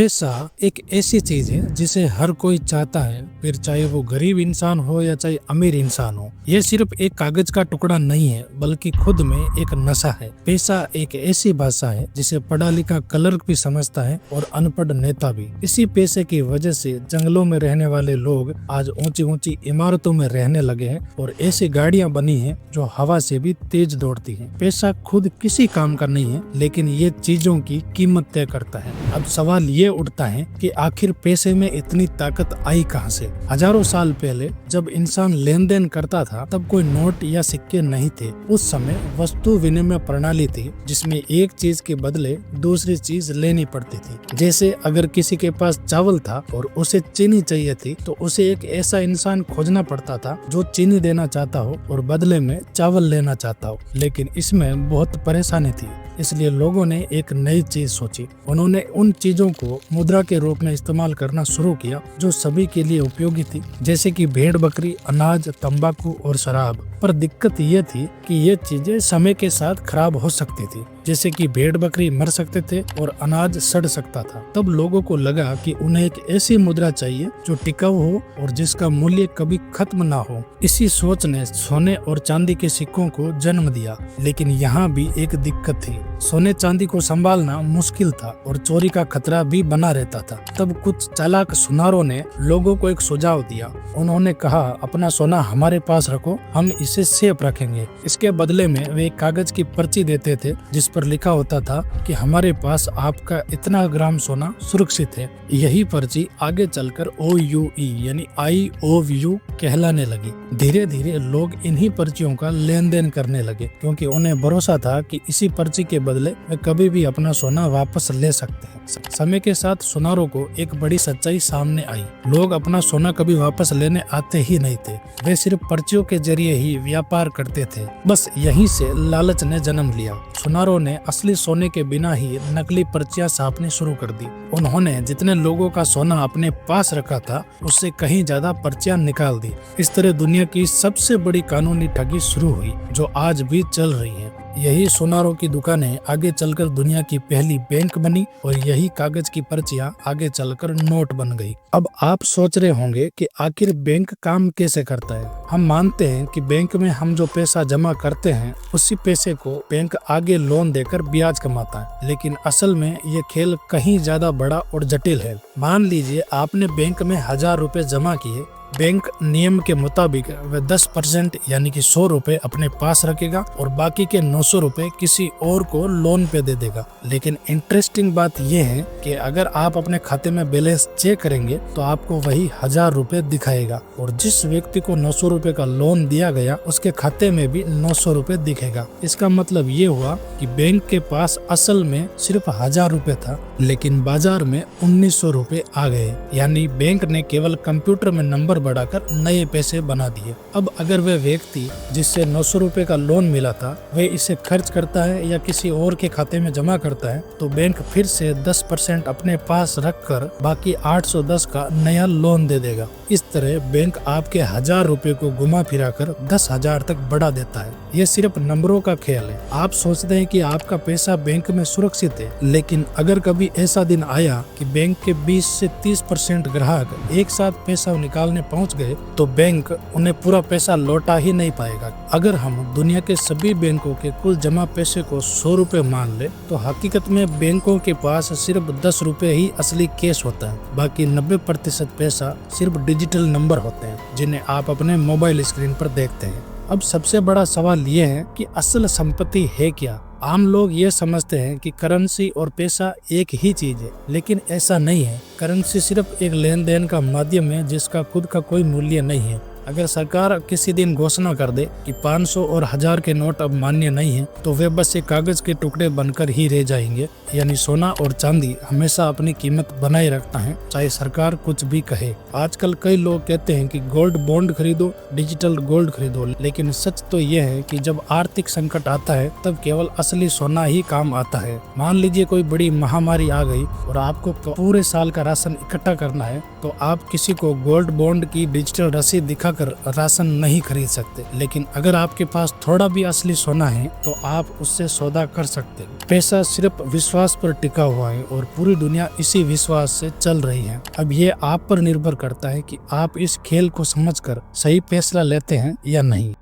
पैसा एक ऐसी चीज है जिसे हर कोई चाहता है, फिर चाहे वो गरीब इंसान हो या चाहे अमीर इंसान हो। ये सिर्फ एक कागज का टुकड़ा नहीं है, बल्कि खुद में एक नशा है। पैसा एक ऐसी भाषा है जिसे पढ़ा लिखा क्लर्क भी समझता है और अनपढ़ नेता भी। इसी पैसे की वजह से जंगलों में रहने वाले लोग आज ऊंची ऊंची इमारतों में रहने लगे हैं और ऐसी गाड़ियां बनी हैं जो हवा से भी तेज दौड़ती हैं। पैसा खुद किसी काम का नहीं है, लेकिन ये चीजों की कीमत तय करता है। अब सवाल ये उठता है कि आखिर पैसे में इतनी ताकत आई कहां से। हजारों साल पहले जब इंसान लेन देन करता था, तब कोई नोट या सिक्के नहीं थे। उस समय वस्तु विनिमय प्रणाली थी, जिसमें एक चीज के बदले दूसरी चीज लेनी पड़ती थी। जैसे अगर किसी के पास चावल था और उसे चीनी चाहिए थी, तो उसे एक ऐसा इंसान खोजना पड़ता था जो चीनी देना चाहता हो और बदले में चावल लेना चाहता हो। लेकिन इसमें बहुत परेशानी थी, इसलिए लोगों ने एक नई चीज सोची। उन्होंने उन चीजों को मुद्रा के रूप में इस्तेमाल करना शुरू किया जो सभी के लिए उपयोगी थी, जैसे कि भेड़ बकरी, अनाज, तंबाकू और शराब। पर दिक्कत ये थी कि ये चीजें समय के साथ खराब हो सकती थी, जैसे कि भेड़ बकरी मर सकते थे और अनाज सड़ सकता था। तब लोगों को लगा कि उन्हें एक ऐसी मुद्रा चाहिए जो टिकाऊ हो और जिसका मूल्य कभी खत्म ना हो। इसी सोच ने सोने और चांदी के सिक्कों को जन्म दिया। लेकिन यहाँ भी एक दिक्कत थी, सोने चांदी को संभालना मुश्किल था और चोरी का खतरा भी बना रहता था। तब कुछ चालाक सुनारों ने लोगों को एक सुझाव दिया। उन्होंने कहा, अपना सोना हमारे पास रखो, हम इसे सेफ रखेंगे। इसके बदले में वे एक कागज की पर्ची देते थे जिस पर लिखा होता था कि हमारे पास आपका इतना ग्राम सोना सुरक्षित है। यही पर्ची आगे चलकर OUE यानी IOU कहलाने लगी। धीरे धीरे लोग इन्हीं पर्चियों का लेन देन करने लगे, क्योंकि उन्हें भरोसा था कि इसी पर्ची के बदले वे कभी भी अपना सोना वापस ले सकते हैं। समय के साथ सुनारों को एक बड़ी सच्चाई सामने आई। लोग अपना सोना कभी वापस लेने आते ही नहीं थे, वे सिर्फ पर्चियों के जरिए ही व्यापार करते थे। बस यहीं से लालच ने जन्म लिया। सुनारों ने असली सोने के बिना ही नकली पर्चियां छापनी शुरू कर दी। उन्होंने जितने लोगों का सोना अपने पास रखा था, उससे कहीं ज्यादा पर्चियां निकाल दी। इस तरह दुनिया की सबसे बड़ी कानूनी ठगी शुरू हुई, जो आज भी चल रही है। यही सुनारों की दुकानें आगे चलकर दुनिया की पहली बैंक बनी और यही कागज की पर्चियां आगे चलकर नोट बन गई। अब आप सोच रहे होंगे कि आखिर बैंक काम कैसे करता है। हम मानते हैं कि बैंक में हम जो पैसा जमा करते हैं, उसी पैसे को बैंक आगे लोन देकर ब्याज कमाता है। लेकिन असल में ये खेल कहीं ज्यादा बड़ा और जटिल है। मान लीजिए आपने बैंक में 1000 रुपए जमा किए। बैंक नियम के मुताबिक वह 10% यानी कि 100 रुपए अपने पास रखेगा और बाकी के 900 रुपए किसी और को लोन पे दे देगा। लेकिन इंटरेस्टिंग बात यह है कि अगर आप अपने खाते में बैलेंस चेक करेंगे तो आपको वही 1000 रुपए दिखाएगा और जिस व्यक्ति को 900 रुपए का लोन दिया गया, उसके खाते में भी 900 रुपए दिखेगा। इसका मतलब ये हुआ कि बैंक के पास असल में सिर्फ 1000 रुपए था, लेकिन बाजार में 1900 रुपए आ गए। यानी बैंक ने केवल कंप्यूटर में नंबर बढ़ाकर नए पैसे बना दिए। अब अगर वह व्यक्ति जिससे 900 रुपए का लोन मिला था, वह इसे खर्च करता है या किसी और के खाते में जमा करता है, तो बैंक फिर से 10% अपने पास रखकर बाकी 810 का नया लोन दे देगा। इस तरह बैंक आपके 1000 रुपए को घुमा फिरा कर 10,000 तक बढ़ा देता है। यह सिर्फ नंबरों का खेल है। आप सोचते हैं कि आपका पैसा बैंक में सुरक्षित है, लेकिन अगर कभी ऐसा दिन आया कि बैंक के 20 से 30% ग्राहक एक साथ पैसा निकालने पहुंच गए, तो बैंक उन्हें पूरा पैसा लौटा ही नहीं पाएगा। अगर हम दुनिया के सभी बैंकों के कुल जमा पैसे को 100 रुपए मान ले, तो हकीकत में बैंकों के पास सिर्फ 10 रुपए ही असली कैश होता है। बाकी 90% पैसा सिर्फ डिजिटल नंबर होते हैं, जिन्हें आप अपने मोबाइल स्क्रीन पर देखते हैं। अब सबसे बड़ा सवाल ये है कि असल संपत्ति है क्या। आम लोग ये समझते हैं कि करेंसी और पैसा एक ही चीज है, लेकिन ऐसा नहीं है। करेंसी सिर्फ एक लेन देन का माध्यम है जिसका खुद का कोई मूल्य नहीं है। अगर सरकार किसी दिन घोषणा कर दे कि 500 और 1000 के नोट अब मान्य नहीं है, तो वे बस एक कागज के टुकड़े बनकर ही रह जाएंगे। यानी सोना और चांदी हमेशा अपनी कीमत बनाए रखता है, चाहे सरकार कुछ भी कहे। आजकल कई लोग कहते हैं कि गोल्ड बॉन्ड खरीदो, डिजिटल गोल्ड खरीदो, लेकिन सच तो यह है कि जब आर्थिक संकट आता है, तब केवल असली सोना ही काम आता है। मान लीजिए कोई बड़ी महामारी आ गई और आपको पूरे साल का राशन इकट्ठा करना है, तो आप किसी को गोल्ड बॉन्ड की डिजिटल रसीद दिखा दिखाकर राशन नहीं खरीद सकते, लेकिन अगर आपके पास थोड़ा भी असली सोना है तो आप उससे सौदा कर सकते। पैसा सिर्फ विश्वास पर टिका हुआ है और पूरी दुनिया इसी विश्वास से चल रही है। अब ये आप पर निर्भर करता है कि आप इस खेल को समझकर सही फैसला लेते हैं या नहीं।